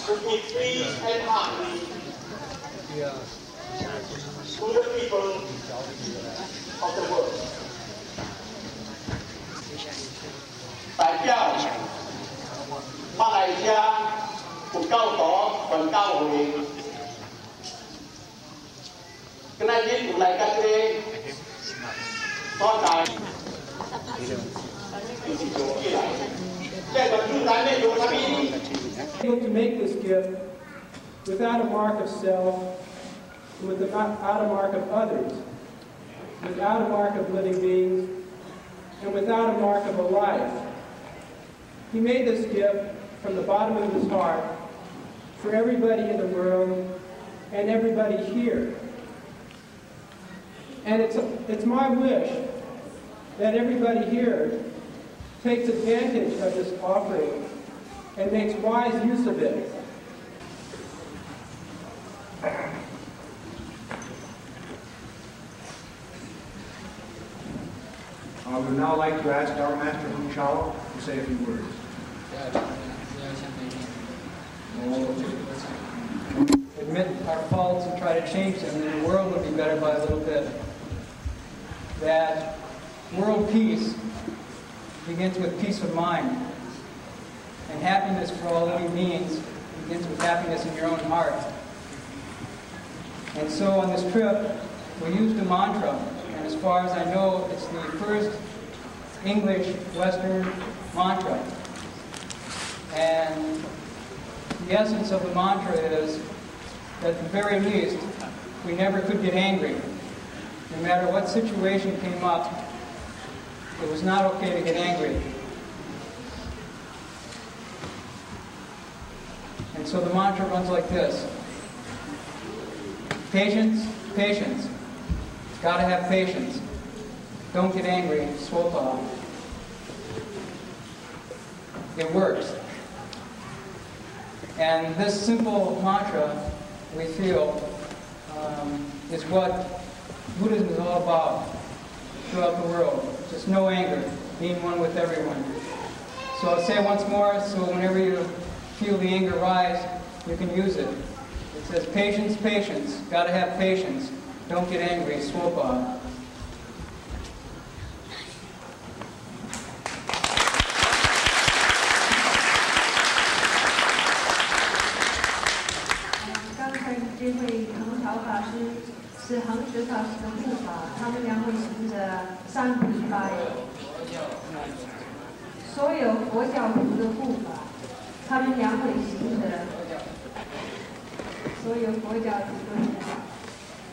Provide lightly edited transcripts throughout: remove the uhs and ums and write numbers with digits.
give peace and harmony to the people of the world. 大家馬來西亞佛教黨文教會，今日我嚟緊嘅多大？Able to make this gift without a mark of self, without a mark of others, without a mark of living beings, and without a mark of a life. He made this gift from the bottom of his heart for everybody in the world and everybody here. And it's my wish that everybody here takes advantage of this offering and makes wise use of it. I would now like to ask our Master Hung Shao to say a few words. Admit our faults and try to change them, and the world would be better by a little bit. That world peace begins with peace of mind. And happiness for all living beings begins with happiness in your own heart. And so on this trip, we used a mantra, and as far as I know, it's the first English Western mantra. And the essence of the mantra is that at the very least, we never could get angry. No matter what situation came up, it was not okay to get angry. And so the mantra runs like this. Patience, patience. Gotta have patience. Don't get angry, swopa. It works. And this simple mantra, we feel, is what Buddhism is all about throughout the world. Just no anger, being one with everyone. So I'll say it once more, so whenever you feel the anger rise, you can use it. It says, patience, patience. Gotta have patience. Don't get angry, swopa.是恒学法师的护法，他们两位行者三不一拜，所有佛教徒的护法，他们两位行者，所有佛教徒的护法，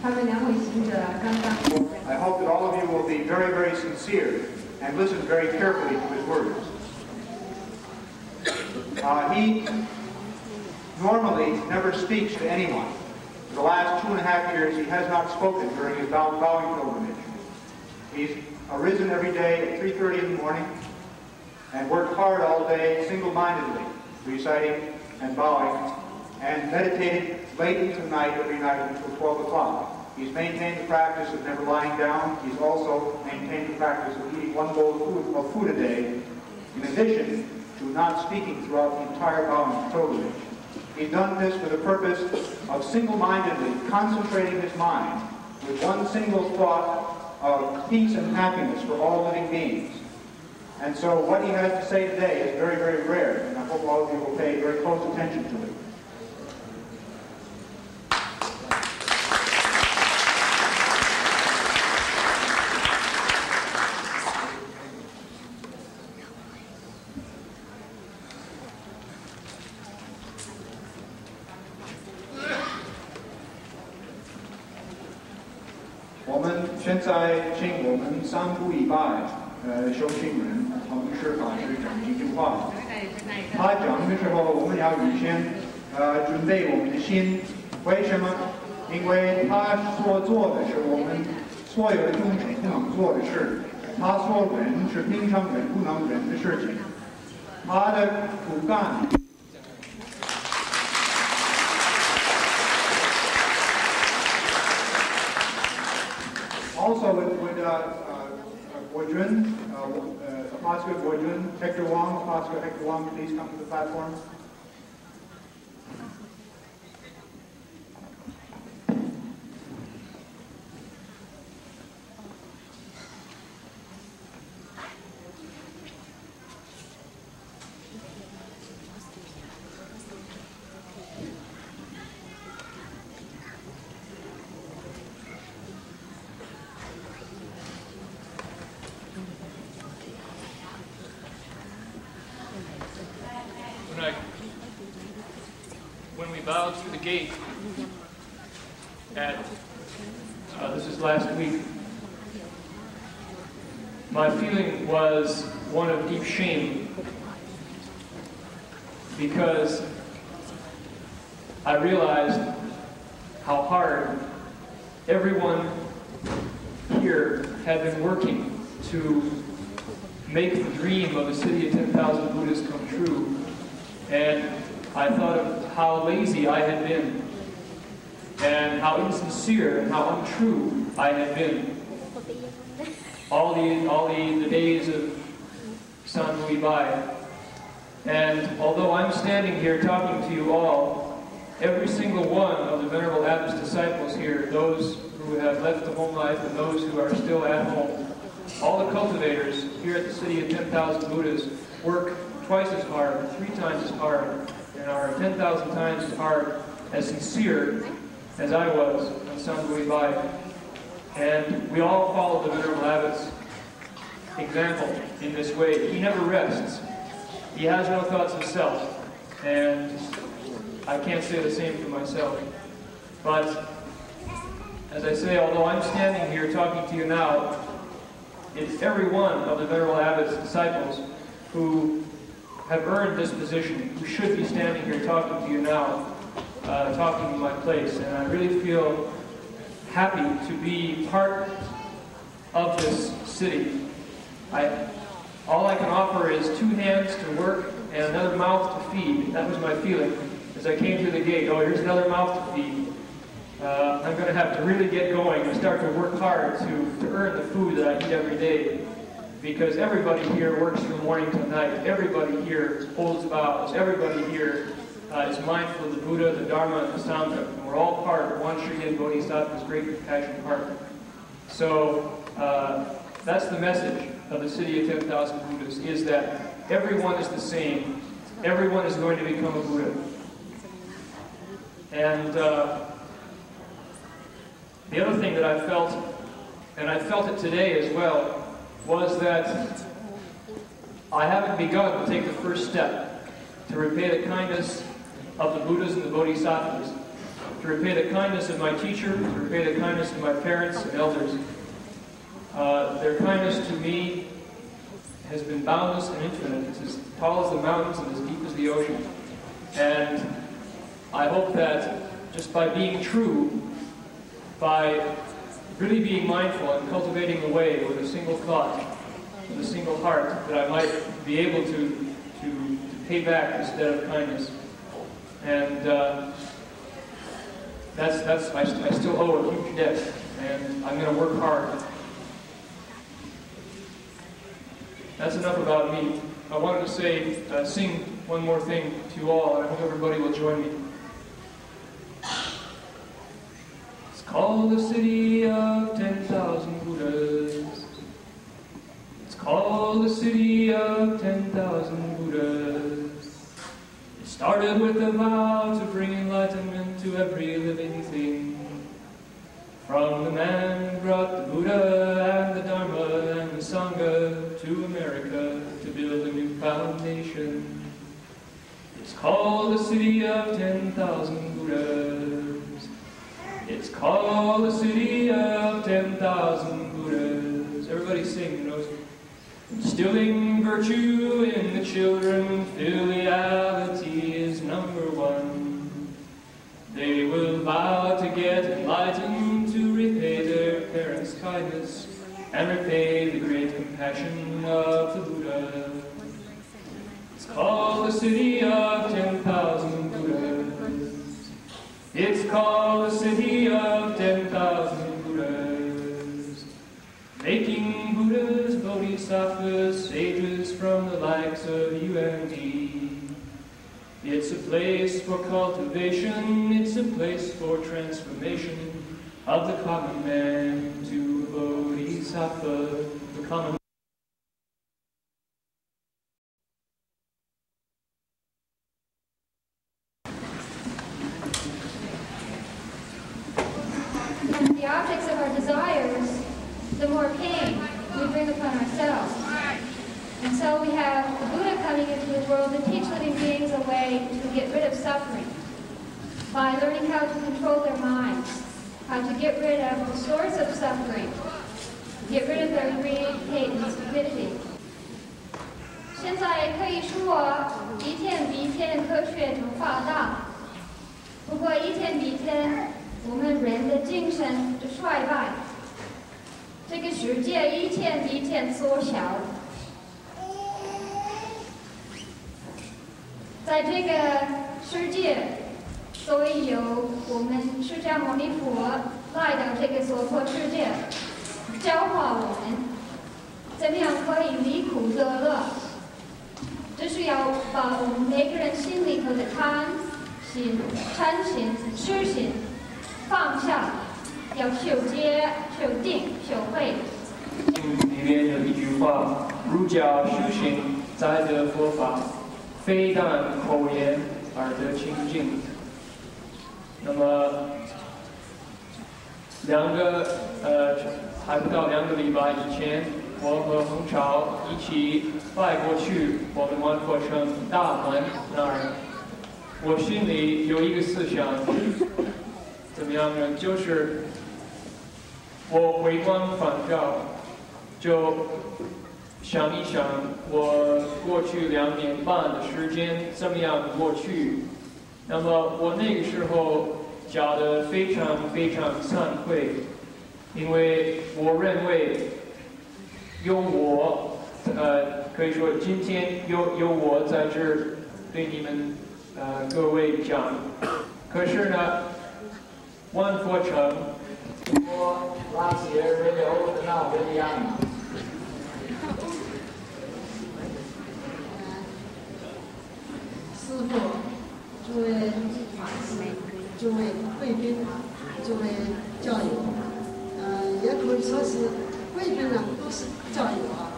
他们两位行者刚刚。I hope that all of you will be very, very sincere and listen very carefully to his words. He normally never speaks to anyone. For the last 2.5 years, he has not spoken during his bowing pilgrimage. He's arisen every day at 3:30 in the morning and worked hard all day, single-mindedly, reciting and bowing, and meditated late into the night every night until 12 o'clock. He's maintained the practice of never lying down. He's also maintained the practice of eating one bowl of food a day, in addition to not speaking throughout the entire bowing pilgrimage. He's done this for the purpose of single-mindedly concentrating his mind with one single thought of peace and happiness for all living beings. And so what he has to say today is very, very rare, and I hope all of you will pay very close attention to it. 我们现在请我们三不一拜修行人恒师法师讲几句话。他讲的时候，我们要预先准备我们的心。为什么？因为他所做的是我们所有的众生不能做的事，他所忍是平常人不能忍的事情。他的骨干。 Also, would Guojun, Apostle Guojun, Hector Wong, Apostle Hector Wong, please come to the platform. bowed through the gate at, this is last week, my feeling was one of deep shame, because I realized how hard everyone here had been working to make the dream of a city of 10,000 Buddhas come true. And I thought of how lazy I had been, and how insincere and how untrue I had been. All the days of San Luis Bai. And although I'm standing here talking to you all, every single one of the Venerable Abbot's disciples here, those who have left the home life and those who are still at home, all the cultivators here at the city of 10,000 Buddhas work twice as hard, 3 times as hard, and are 10,000 times as hard, as sincere as I was on San Luis Bai. And we all follow the Venerable Abbot's example in this way. He never rests. He has no thoughts of self. And I can't say the same for myself. But, as I say, although I'm standing here talking to you now, it's every one of the Venerable Abbot's disciples who have earned this position, who should be standing here talking to you now, talking in my place. And I really feel happy to be part of this city. All I can offer is 2 hands to work and another mouth to feed. That was my feeling as I came through the gate. Oh, here's another mouth to feed. I'm going to have to really get going and start to work hard to earn the food that I eat every day. Because everybody here works from morning to night. Everybody here holds vows. Everybody here is mindful of the Buddha, the Dharma, and the Sangha. And we're all part of one Sri Yin Bodhisattva's great compassion heart. So that's the message of the city of 10,000 Buddhas, is that everyone is the same. Everyone is going to become a Buddha. And the other thing that I felt, and I felt it today as well, was that I haven't begun to take the first step to repay the kindness of the Buddhas and the Bodhisattvas, to repay the kindness of my teacher, to repay the kindness of my parents and elders. Their kindness to me has been boundless and infinite. It's as tall as the mountains and as deep as the ocean. And I hope that just by being true, by really being mindful and cultivating the way with a single thought, with a single heart, that I might be able to pay back this debt of kindness. And I still owe a huge debt, and I'm going to work hard. That's enough about me. I wanted to say, sing one more thing to you all, and I hope everybody will join me. It's called the city of 10,000 Buddhas. It's called the city of 10,000 Buddhas. It started with a vow to bring enlightenment to every living thing. From the man who brought the Buddha and the Dharma and the Sangha to America to build a new foundation. It's called the city of 10,000 Buddhas. It's called the city of 10,000 Buddhas. Everybody sing, you know. Instilling virtue in the children, filiality is #1. They will vow to get enlightened, to repay their parents' kindness, and repay the great compassion of the Buddha. It's called the city of 10,000 Buddhas. It's called the city of 10,000 Buddhas. Making Buddhas, Bodhisattvas, sages from the likes of you and me. It's a place for cultivation, it's a place for transformation of the common man to a Bodhisattva, the common. The objects of our desires, the more pain we bring upon ourselves. And so we have the Buddha coming into the world to teach living beings a way to get rid of suffering. by learning how to control their minds, how to get rid of the source of suffering, get rid of their greed, hate, and stupidity. 现在可以说一天比一天科学更发达，不过一天比一天我们人的精神就衰败，这个世界一天比一天缩小。在这个世界，所以有我们释迦牟尼佛来到这个娑婆世界，教化我们怎么样可以离苦得乐。这是要把我们每个人心里头的贪心、嗔心、痴心放下，要修戒、修定、修慧。里面有一句话：儒教修行，在得佛法，非但口言而得清净。那么还不到2个礼拜以前，我和洪潮一起拜过去我们万佛城大门那儿。我心里有一个思想，怎么样呢？就是我回光返照，就想一想我过去2年半的时间怎么样过去。那么我那个时候觉得非常非常惭愧，因为我认为有我，可以说今天有我在这儿对你们各位讲。可是呢，万佛城我拉些人流的那不一样。师父，诸位法师，诸位贵宾，诸位教友，也可以说是贵宾呢，不是教友啊。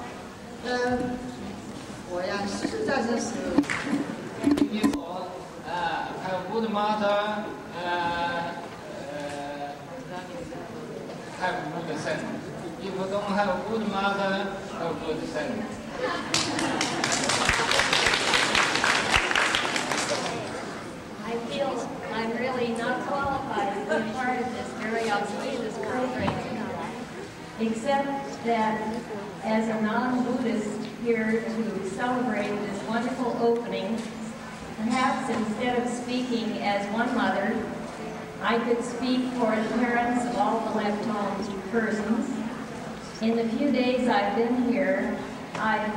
我呀，实在是你说，还有我的妈的，还有我的神，你不懂还有我的妈的，还有我的神。I feel I'm really not qualified to be part of this very auspicious program, except that as a non-Buddhist here to celebrate this wonderful opening, perhaps instead of speaking as one mother, I could speak for the parents of all the left-home persons. In the few days I've been here, I've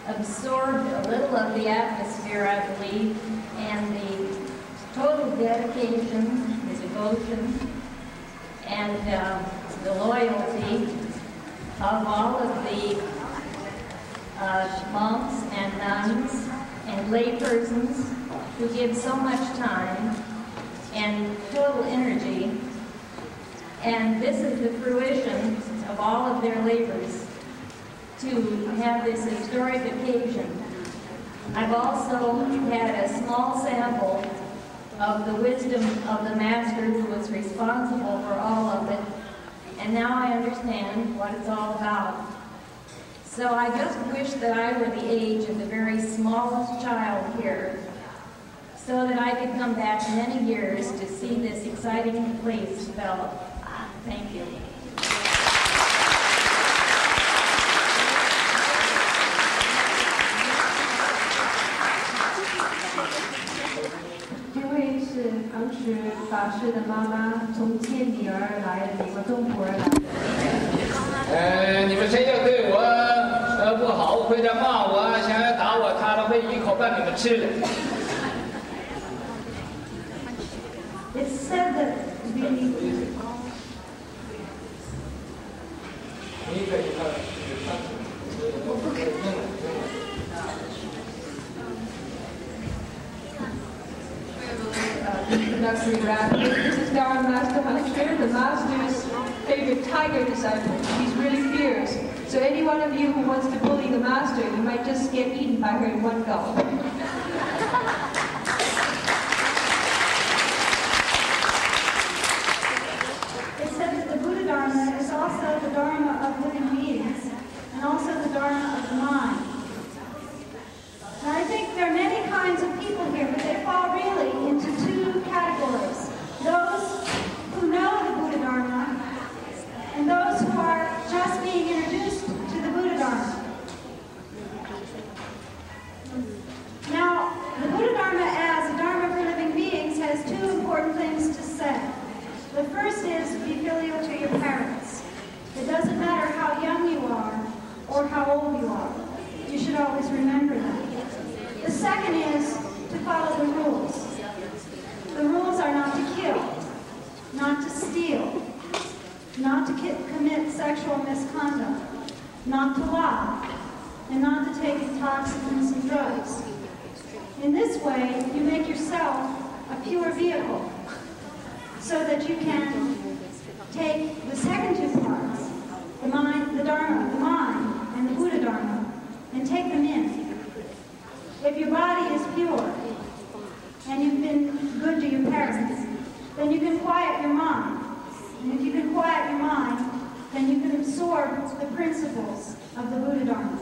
absorbed a little of the atmosphere, I believe, and the total dedication, the devotion, and the loyalty of all of the monks and nuns and lay persons who give so much time and total energy. And this is the fruition of all of their labors to have this historic occasion. I've also had a small sample of the wisdom of the Master who was responsible for all of it, and now I understand what it's all about. So I just wish that I were the age of the very smallest child here, so that I could come back many years to see this exciting place develop. Thank you.是法师的妈妈从千里而来的，美国中国而来的。你们谁要对我不好，或者骂我，想要打我，他都会一口把你们吃了。It's said that introductory rap. This is Dharma Master Hunter, the Master's favorite tiger disciple. He's really fierce. So any one of you who wants to bully the Master, you might just get eaten by her in one go. It said that the Buddha Dharma is also the Dharma of living beings, and also the Dharma of the mind. And I think there are many kinds of people here, but they fall really into two categories. Now, the Buddha Dharma as a Dharma for living beings has two important things to say. The first is be filial to your parents. It doesn't matter how young you are or how old you are. You should always remember that. The second is to follow the rules. The rules are not to kill, not to steal, not to commit sexual misconduct, not to lie, and not to take intoxicants and drugs. In this way, you make yourself a pure vehicle so that you can take the second two parts, the mind, the Dharma, the mind, and the Buddha Dharma, and take them in. If your body is pure, and you've been good to your parents, then you can quiet your mind. And if you can quiet your mind, then you can absorb the principles of the Buddha Dharma.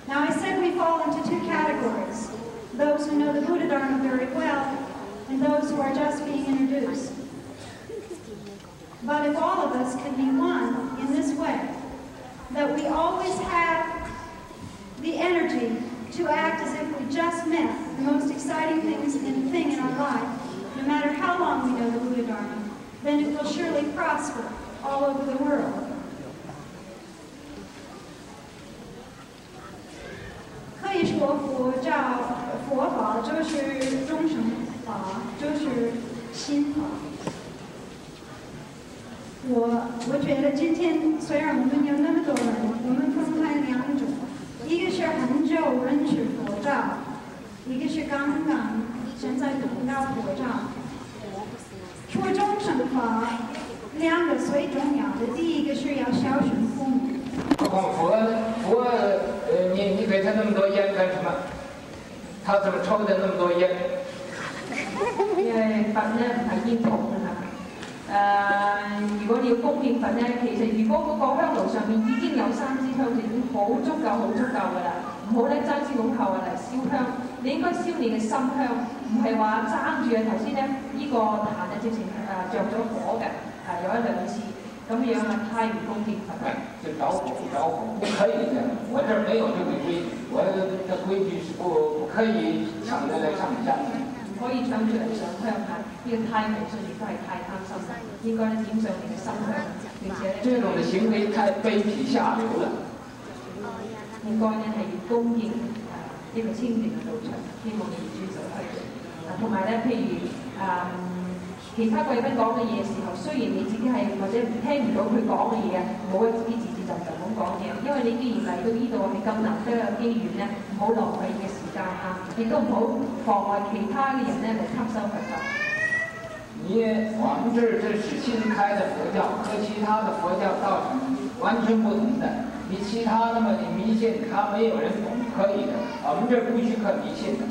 Now I said we fall into two categories. Those who know the Buddha Dharma very well, and those who are just being introduced. But if all of us could be one in this way, that we always have the energy to act as if we just met the most exciting thing in our life, no matter how long we know the Buddha Dharma, then it will surely prosper all over the world. 可以说佛法就是众生法，就是心法。我觉得今天虽然我们有那么多人，我们分开两种，一个是很久认识佛教，一个是刚刚现在读到佛教。说众生法，两个最重要的，第一个是要孝顺父母。你给他那么多烟干什么？他怎么抽的那么多烟？因為佛咧唔係煙筒㗎如果你要供獻佛咧，其實如果嗰個香爐上面已經有3支香，就已經好足夠㗎啦。唔好咧爭先恐後嚟燒香，你應該燒你嘅心香，唔係話爭住啊！頭先咧呢個壇啊，直情着咗火嘅，有1、2次。咁樣啊，太唔恭敬佛了。就着火不着火，不可以的。我这儿没有这个规矩，我的规矩是不可以抢着来上香的。唔可以搶住嚟上香呢個太迷信，亦都係太貪心啦。應該咧點上你嘅心香，並且咧。這種嘅行為太卑鄙下流了。應該咧係要恭敬呢個清淨嘅道場，希望你哋遵守規矩。同埋咧，譬如其他貴賓講嘅嘢時候，雖然你自己係或者聽唔到佢講嘅嘢唔好自己自就咁講嘢，因為你既然嚟到呢度係咁難得嘅機緣咧，唔好浪費嘅時間亦都唔好妨礙其他嘅人咧嚟吸收佛教。我們這是新開的佛教，和其他的佛教道場完全不同的。你其他的嘛，你迷信，他沒有人懂，可以的。我們這不許可迷信的。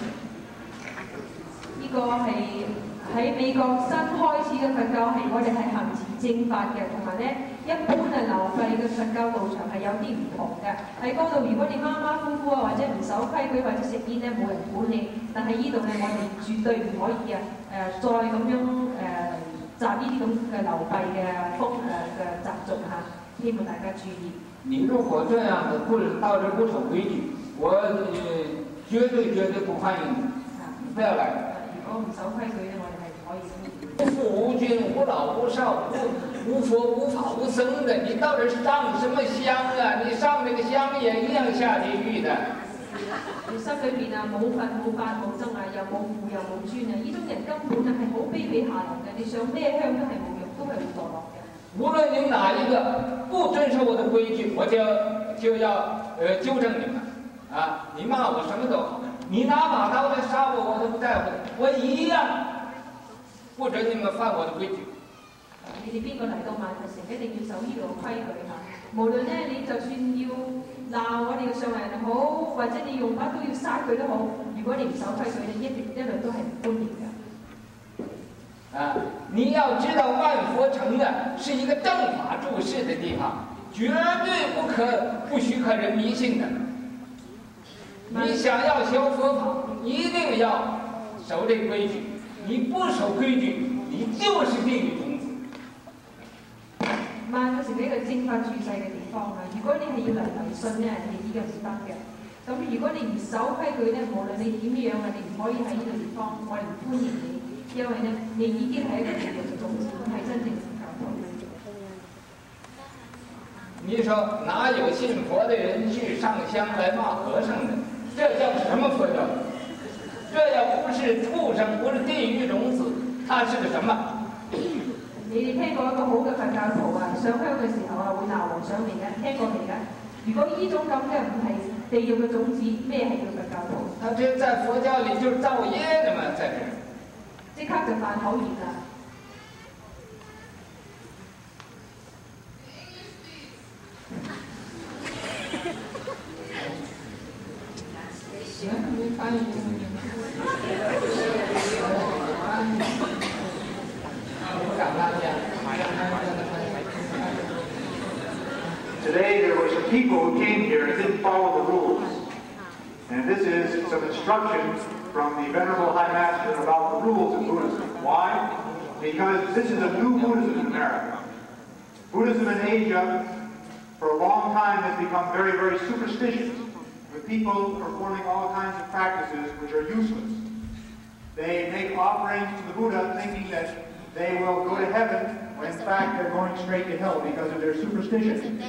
呢個係。喺美國新開始嘅佛教係我哋係行持正法嘅，同埋咧一般流費嘅佛教道場係有啲唔同嘅。喺嗰度如果你馬虎或者唔守規矩或者食煙咧，冇人管你。但係呢度咧，我哋絕對唔可以再咁樣集呢啲咁嘅流弊嘅嘅習俗希望大家注意。你如果這樣的到這不守規矩，我絕對不歡迎你，你不要來。如果唔守規矩咧，我哋係唔可以。無父無君，無老無少，無佛無法無僧的，你到底上什麼香啊？你上那個香也一樣下地獄的。你心裏邊冇佛冇法冇僧又冇父又冇尊呢種人根本係好卑鄙下流嘅。你上咩香都係冇用，都係會墮落嘅。無論你哪一個不遵守我的規矩，我就要糾正你們你罵我什麼都好。你拿把刀來殺我，我都不在乎，我一樣不准你們犯我的規矩。你哋邊個嚟到萬佛城，一定要守呢個規矩無論咧，你就算要鬧我哋嘅上人又好，或者你用把刀要殺佢都好，如果你唔守規矩，你一律都係唔歡迎嘅。你要知道萬佛城是一個正法住世的地方，絕對不許可人迷信的。你想要學佛法，一定要守這規矩。你不守規矩，你就是地獄種子。萬佛城係一個正法住世嘅地方如果你係要嚟迷信咧，你呢個唔得嘅。咁如果你唔守規矩咧，無論你點樣啊，你唔可以喺呢個地方，我哋唔歡迎你，因為咧你已經係一個地獄嘅種子，唔係真正嘅教徒。你说哪有信佛的人去上香来骂和尚的？这叫什么佛教？这要不是畜生，不是地狱种子，它是个什么？你哋聽過一個好嘅佛教徒啊，上香嘅時候啊會鬧和尚嚟嘅，聽過未㗎？如果呢種咁嘅唔係地獄嘅種子，咩係叫佛教徒？他这在佛教里就是造业的嘛，在这儿。即刻就犯口業啦。行，你翻译。Today there were some people who came here and didn't follow the rules. And this is some instruction from the Venerable High Master about the rules of Buddhism. Why? Because this is a new Buddhism in America. Buddhism in Asia for a long time has become very, very superstitious, with people performing all kinds of practices which are useless. They make offerings to the Buddha thinking that they will go to heaven, when in fact they're going straight to hell because of their superstition.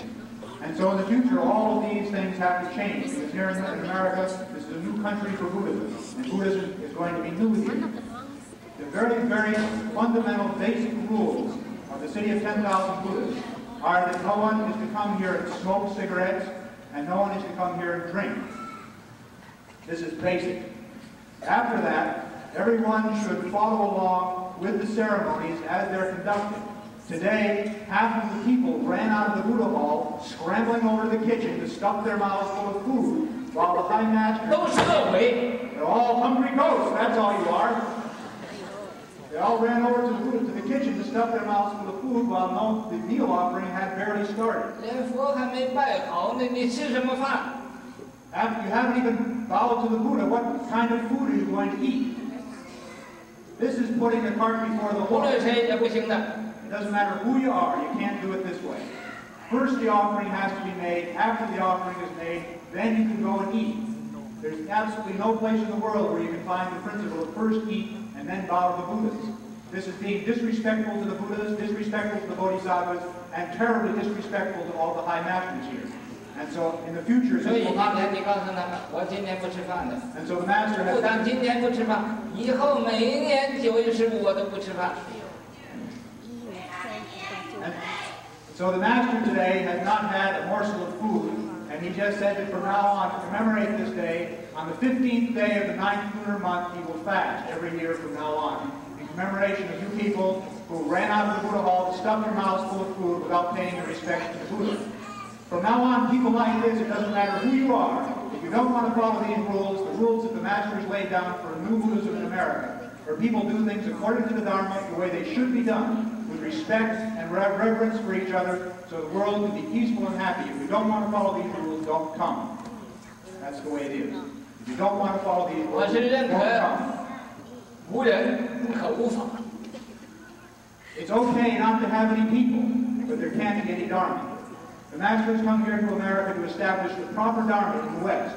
And so in the future, all of these things have to change, because here in America, this is a new country for Buddhism, and Buddhism is going to be new here. The very, very fundamental basic rules of the city of 10,000 Buddhas are that no one is to come here and smoke cigarettes, and no one is to come here and drink. This is basic. After that, everyone should follow along with the ceremonies as they're conducted. Today, half of the people ran out of the Buddha hall, scrambling over to the kitchen to stuff their mouths full of food, while the High Master... They're all hungry ghosts, that's all you are. They all ran over to the kitchen to stuff their mouths full of food, while the meal offering had barely started. After you haven't even bowed to the Buddha, what kind of food are you going to eat? This is putting the cart before the horse. It doesn't matter who you are, you can't do it this way. First the offering has to be made. After the offering is made, then you can go and eat. There's absolutely no place in the world where you can find the principle of first eat and then bow to the Buddhas. This is being disrespectful to the Buddhas, disrespectful to the Bodhisattvas, and terribly disrespectful to all the High Masters here. And so in the future, this will not... And so the Master has... So the Master today has not had a morsel of food, and he just said that from now on, to commemorate this day, on the 15th day of the 9th lunar month, he will fast every year from now on, in commemoration of you people who ran out of the Buddha hall to stuff your mouths full of food without paying your respect to the Buddha. From now on, people like this, it doesn't matter who you are, if you don't want to follow these rules, the rules that the Master has laid down for a new Buddhism in America, where people do things according to the Dharma, the way they should be done, with respect and reverence for each other, so the world can be peaceful and happy. If you don't want to follow these rules, don't come. That's the way it is. If you don't want to follow these rules, don't come. It's okay not to have any people, but there can't be any Dharma. The Master has come here to America to establish the proper Dharma in the West,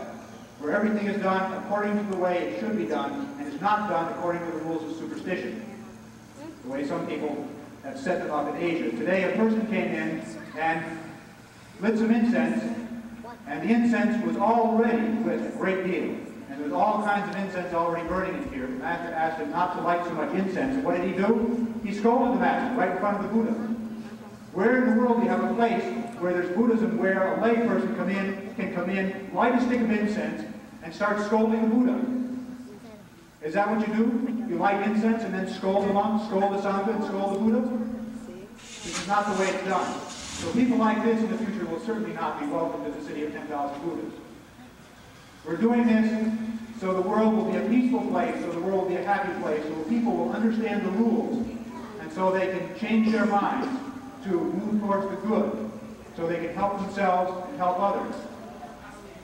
where everything is done according to the way it should be done, and is not done according to the rules of superstition, the way some people have set them up in Asia. Today a person came in and lit some incense, and the incense was already lit a great deal. And there was all kinds of incense already burning in here. The Master asked him not to light so much incense. And what did he do? He scolded the Master right in front of the Buddha. Where in the world do you have a place where there's Buddhism where a layperson can come in, light a stick of incense, and start scolding the Buddha? Is that what you do? You light incense and then scold the monk, scold the Sangha, and scold the Buddha? This is not the way it's done. So people like this in the future will certainly not be welcome to the city of 10,000 Buddhas. We're doing this so the world will be a peaceful place, so the world will be a happy place, so people will understand the rules, and so they can change their minds to move towards the good, so they can help themselves and help others.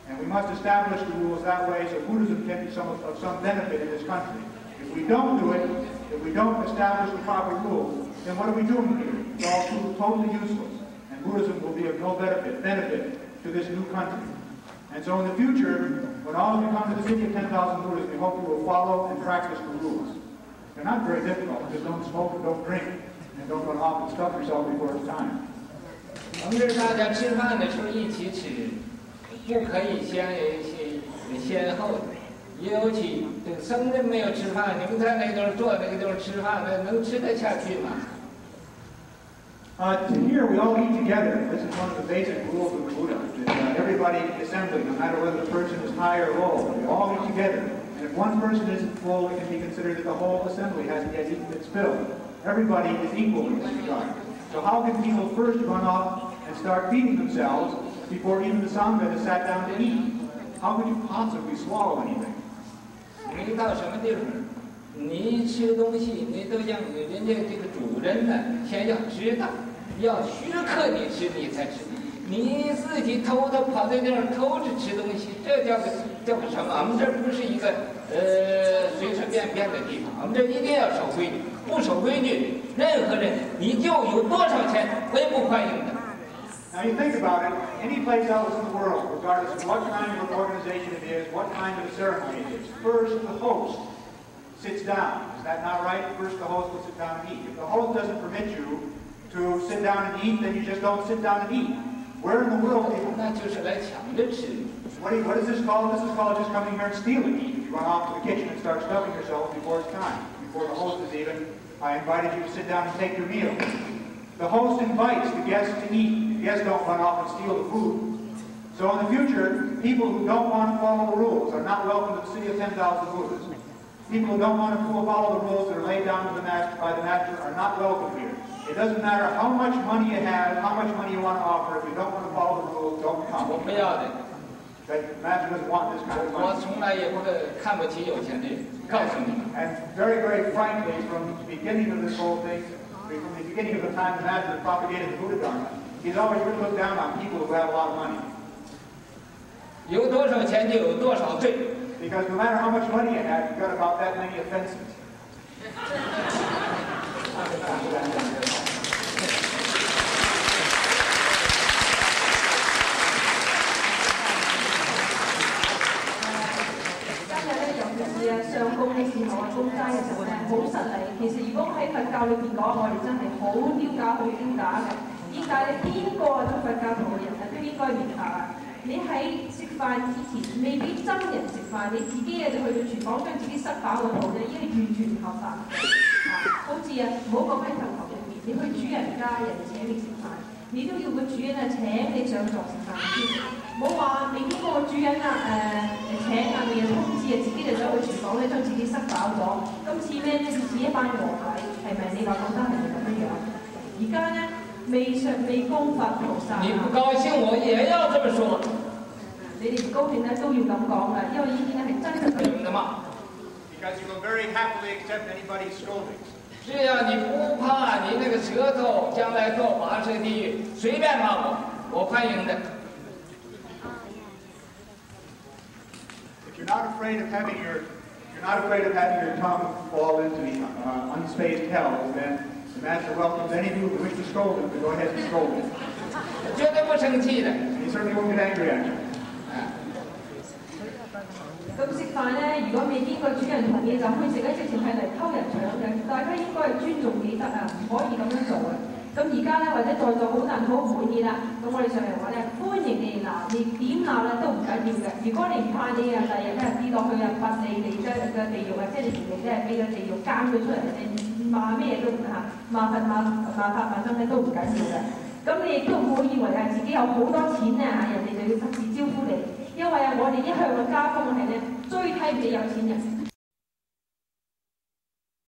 And we must establish the rules that way so Buddhism can be of some benefit in this country. If we don't do it, if we don't establish the proper rules, then what are we doing here? It's all totally useless. And Buddhism will be of no benefit to this new country. And so in the future, when all of you come to the city of 10,000 Buddhas, we hope you will follow and practice the rules. They're not very difficult. Just don't smoke and don't drink. And don't run off and stuff yourself before it's time. 我们这大家吃饭的时候一起吃，不可以先后的。尤其这个僧人没有吃饭，你们在那个地方坐那个地方吃饭，那能吃得下去吗？ Here we all eat together. This is one of the basic rules of the Buddha. That, everybody in the assembly, no matter whether the person is high or low, we all eat together. And if one person isn't full, it can be considered that the whole assembly hasn't yet eaten its fill. Everybody is equal in this regard. So how can people first run off and start feeding themselves before even the Sangha has sat down to eat? How could you possibly swallow anything? 你到什么地方，你吃东西，你都让人家这个主人呢，先要知道，要许可你吃，你才吃。你自己偷偷跑在那儿偷着吃东西，这叫个什么？我们这不是一个随随便便的地方，我们这一定要守规矩。不守规矩，任何人你就有多少钱，我也不欢迎的。 Now you think about it, any place else in the world, regardless of what kind of an organization it is, what kind of a ceremony it is, first the host sits down. Is that not right? First the host will sit down and eat. If the host doesn't permit you to sit down and eat, then you just don't sit down and eat. Where in the world people... 那就是来抢着吃。 What is this called? This is called just coming here and stealing. You run off to the kitchen and start stuffing yourself before it's time. Before the host is even invited you to sit down and take your meal. The host invites the guests to eat. The guests don't run off and steal the food. So in the future, people who don't want to follow the rules are not welcome to the city of 10,000 Buddhas. People who don't want to follow the rules that are laid down by the master are not welcome here. It doesn't matter how much money you have, how much money you want to offer. If you don't want to follow the rules, don't come. 我不要的。 The master doesn't want this kind of money. 我从来也不看不起有钱的人，告诉你。 And very, very frankly, from the beginning of this whole thing, from the beginning of the time the master propagated the Buddha Dharma, he's always really looked down on people who have a lot of money. 有多少钱就有多少罪。 Because no matter how much money you have, you've got about that many offenses. 上供嘅時候啊，供齋嘅時候咧，好實例。其實如果喺佛教裏邊講，我哋真係好丟架，好丟架嘅。點解咧？邊個做佛教徒嘅人啊，都應該明白啊！你喺食飯之前，未必真人食飯，你自己啊就去到廚房將自己塞飽個肚咧，呢個完全唔合法。好似啊，唔好講喺佛堂入面，你去主人家，人請你食飯，你都要個主人啊請你上座食飯先。 冇話未經過個主人啊請啊，未有通知啊，自己就走去廚房咧，將自己塞飽咗。今次咩咧？似一班餓鬼，係咪？你話覺得係咪咁樣樣？而家咧未供佛菩薩。你不高興，我也要這麼說。你哋唔高興咧，都要咁講㗎，因為呢啲咧係真實嘅嘛。Because you will very happily accept anybody's scolding. 是啊，你不怕你那个舌头将来做拔舌地狱，随便骂我欢迎的。 You're not afraid of having your tongue fall into the unspaced hell, then the master welcomes any of you who wish to scold him to go ahead and scold him. 绝对不生氣的。 He certainly won't get angry at you. 咁食飯咧，如果未經過主人同意就去食咧，直情係嚟偷人搶嘅。大家應該係尊重己德啊，唔可以咁樣做嘅。咁而家咧，或者在座好多人好唔滿意啦，咁我哋上嚟話咧，歡迎你哋鬧，你點鬧咧都唔緊要嘅。如果你唔怕你啊，第日咧跌落去啊，罰你將嘅地獄啊，即係你條命咧俾咗地獄監佢出嚟，你罵咩都罵法罵僧咧都唔緊要嘅。咁你亦都唔好以為係自己有好多錢啊，人哋就要特別招呼你。因為啊，我哋一向嘅家風係咧，最睇唔起有錢人。